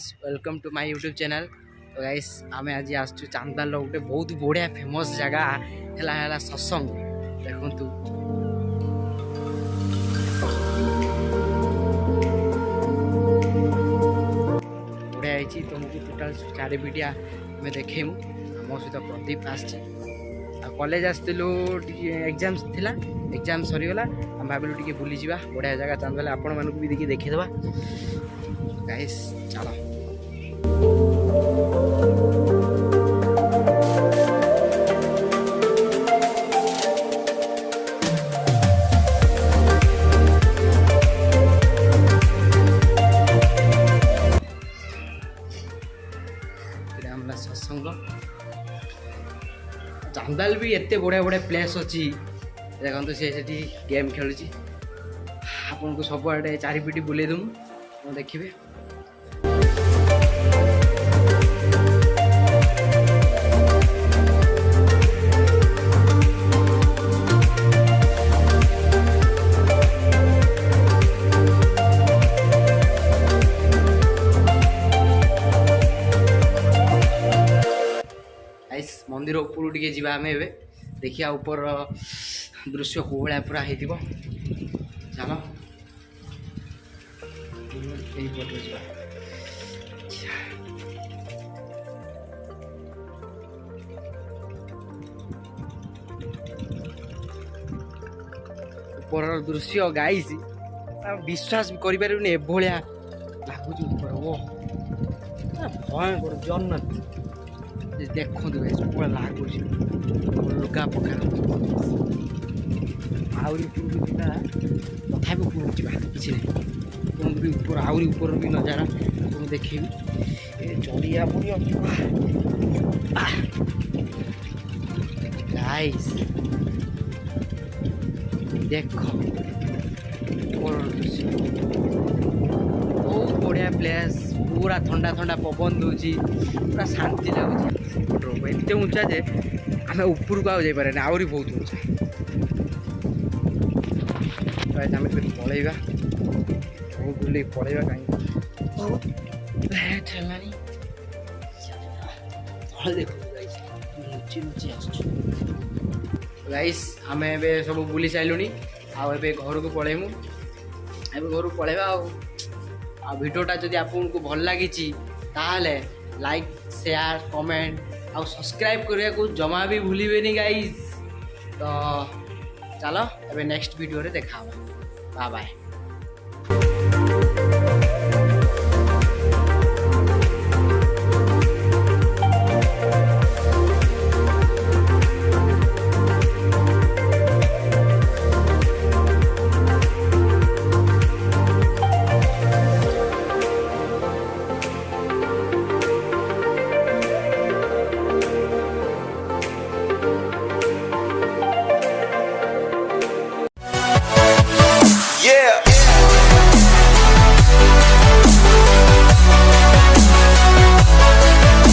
Guys welcome to my YouTube channel. तो guys आमे आज आसु चांदबाल गोटे बहुत बढ़िया फेमस जगह है सत्संग। देखु बढ़िया है तुमको टोटाल 4 वीडियो मैं देखेमु। मो सहित प्रदीप आस कॉलेज आसलु एग्जाम्स थिला एग्जाम सरीगला आम भाविलु टे बुली जा बढ़िया जगह चांदबाल आपण मानक भी देखिए देखीदे गाइस चलो। सत्संग चांदबाल भी एत बढ़िया बढ़िया प्लेस अच्छी देखो सी गेम खेलुची आपन को सब आड़े 4 पीटी बुले दूँ देखिए। मंदिर ऊपर टे जा देखिए ऊपर दृश्य को भाया पूरा हो चलो ऊपर दृश्य गाइस विश्वास भी करें एभलिया लगुच ऊपर वो भयंकर जन्नत देखो पूरा लगुच लुगा पका आहरी तथा कि तुमको भी ऊपर आहरी ऊपर भी नजारा तुम देखेबी चढ़िया पड़िया गाइस देखो बहुत बढ़िया प्लेस पूरा ठंडा ठंडा पवन दूची पूरा शांति लगुच एत ऊंचा जे आम ऊपर को आईपारे आहरी बहुत ऊंचा आम पलैया बुले पलैया कहीं गाइस आम ए सब बुली सारूँ आए घर को पलैमु घर को पलैबा आ वीडियोटा जदि आपको भल लगी लाइक शेयर कमेंट आ सब्सक्राइब करने को जमा भी भूलिए गाइस। तो चलो अबे नेक्स्ट वीडियो रे देखा बाय बाय।